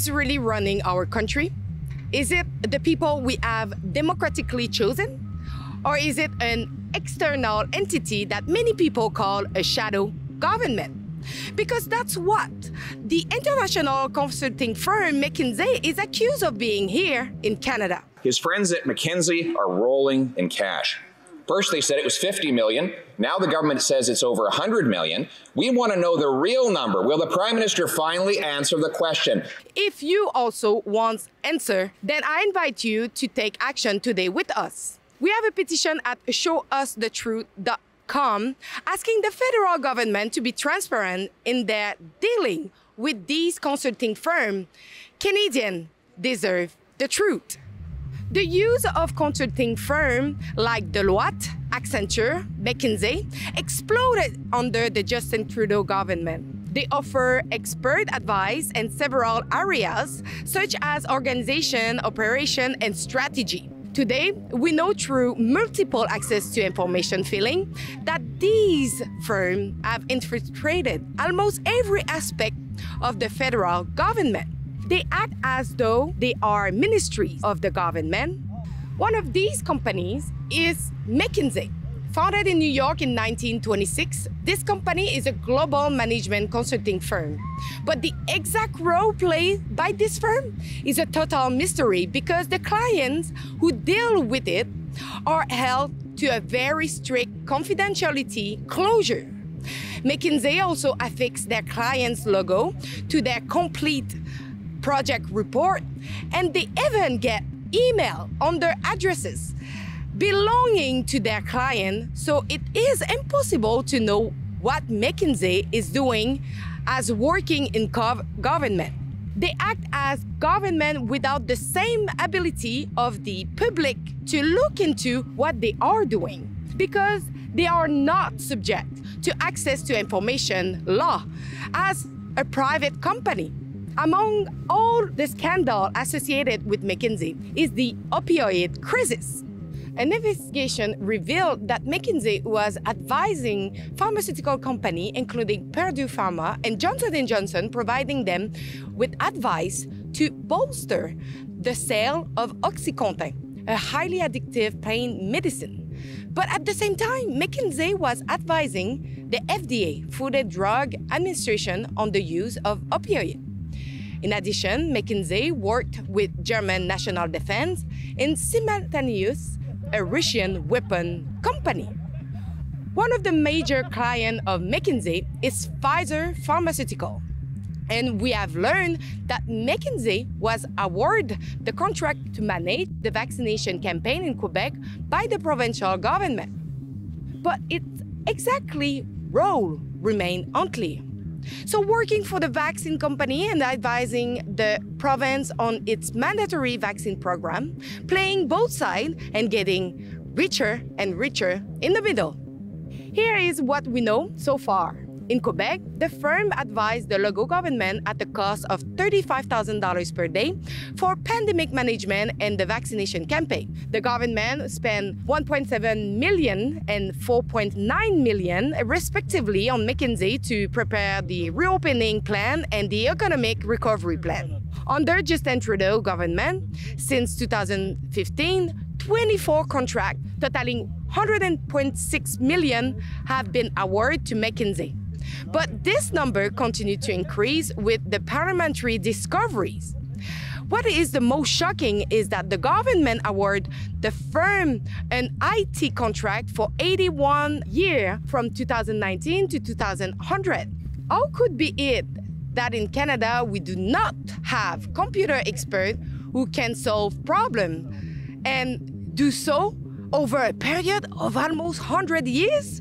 is really running our country? Is it the people we have democratically chosen? Or is it an external entity that many people call a shadow government? Because that's what the international consulting firm McKinsey is accused of being here in Canada. His friends at McKinsey are rolling in cash. First, they said it was 50 million. Now the government says it's over 100 million. We want to know the real number. Will the Prime Minister finally answer the question? If you also want answer, then I invite you to take action today with us. We have a petition at showusthetruth.com asking the federal government to be transparent in their dealing with these consulting firms. Canadians deserve the truth. The use of consulting firms like Deloitte, Accenture, McKinsey exploded under the Justin Trudeau government. They offer expert advice in several areas, such as organization, operation, and strategy. Today, we know through multiple access to information filling that these firms have infiltrated almost every aspect of the federal government. They act as though they are ministries of the government. One of these companies is McKinsey. Founded in New York in 1926, this company is a global management consulting firm. But the exact role played by this firm is a total mystery because the clients who deal with it are held to a very strict confidentiality closure. McKinsey also affixes their client's logo to their complete project report, and they even get email on their addresses belonging to their client, so it is impossible to know what McKinsey is doing as working in government. They act as government without the same ability of the public to look into what they are doing because they are not subject to access to information law as a private company. Among all the scandal associated with McKinsey is the opioid crisis. An investigation revealed that McKinsey was advising pharmaceutical companies, including Purdue Pharma and Johnson & Johnson, providing them with advice to bolster the sale of OxyContin, a highly addictive pain medicine. But at the same time, McKinsey was advising the FDA, Food and Drug Administration, on the use of opioids. In addition, McKinsey worked with German National Defense and simultaneously a Russian weapon company. One of the major clients of McKinsey is Pfizer Pharmaceutical. And we have learned that McKinsey was awarded the contract to manage the vaccination campaign in Quebec by the provincial government. But its exactly role remained unclear. So working for the vaccine company and advising the province on its mandatory vaccine program, playing both sides and getting richer and richer in the middle. Here is what we know so far. In Quebec, the firm advised the Legault government at the cost of $35,000 per day for pandemic management and the vaccination campaign. The government spent $1.7 million and $4.9 million, respectively, on McKinsey to prepare the reopening plan and the economic recovery plan. Under Justin Trudeau government, since 2015, 24 contracts totaling $100.6 million have been awarded to McKinsey. But this number continued to increase with the parliamentary discoveries. What is the most shocking is that the government awarded the firm an IT contract for 81 years from 2019 to 2100. How could be it that in Canada we do not have computer experts who can solve problems and do so over a period of almost 100 years?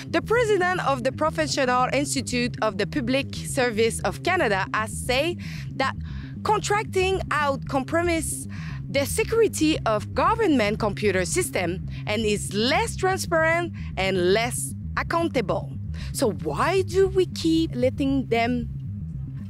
The president of the Professional Institute of the Public Service of Canada has said that contracting out compromises the security of government computer system and is less transparent and less accountable. So why do we keep letting them?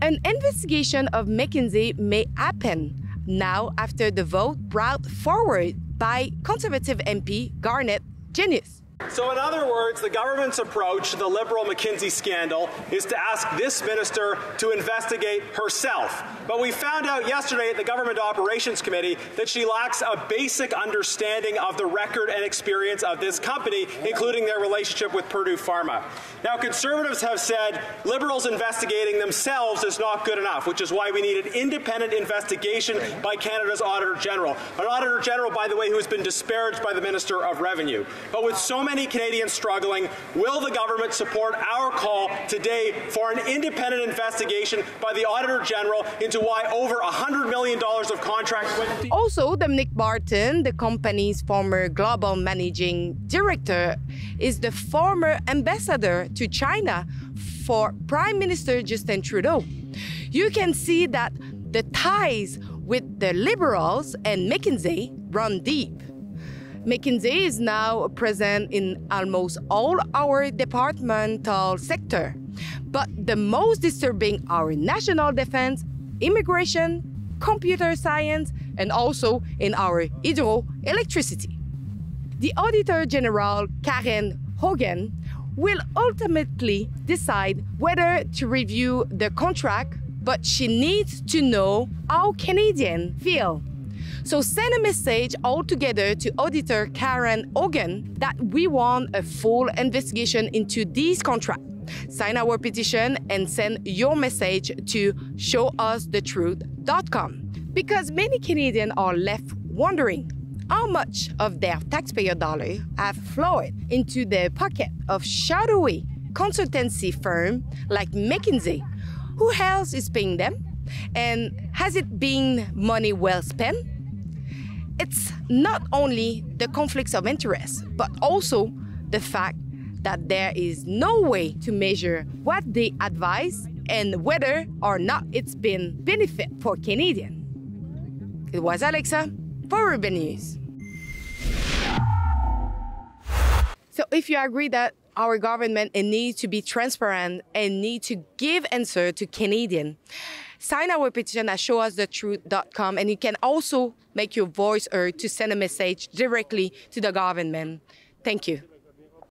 An investigation of McKinsey may happen now after the vote brought forward by Conservative MP Garnet Genius. So in other words, the government's approach to the Liberal McKinsey scandal is to ask this minister to investigate herself. But we found out yesterday at the Government Operations Committee that she lacks a basic understanding of the record and experience of this company, including their relationship with Purdue Pharma. Now, Conservatives have said Liberals investigating themselves is not good enough, which is why we need an independent investigation by Canada's Auditor General. An Auditor General, by the way, who has been disparaged by the Minister of Revenue. But with so many Canadians struggling, will the government support our call today for an independent investigation by the Auditor General into why over $100 million of contracts went to... Also, Dominic Barton, the company's former global managing director, is the former ambassador to China for Prime Minister Justin Trudeau. You can see that the ties with the Liberals and McKinsey run deep. McKinsey is now present in almost all our departmental sector, but the most disturbing are national defense, immigration, computer science, and also in our hydroelectricity. The Auditor General, Karen Hogan, will ultimately decide whether to review the contract, but she needs to know how Canadians feel. So send a message all together to Auditor Karen Hogan that we want a full investigation into these contracts. Sign our petition and send your message to showusthetruth.com. Because many Canadians are left wondering how much of their taxpayer dollars have flowed into the pocket of shadowy consultancy firms like McKinsey. Who else is paying them? And has it been money well spent? It's not only the conflicts of interest, but also the fact that there is no way to measure what they advise and whether or not it's been benefit for Canadians. It was Alexa for Urban News. So if you agree that our government needs to be transparent and need to give answer to Canadians, sign our petition at showusthetruth.com, and you can also make your voice heard to send a message directly to the government. Thank you.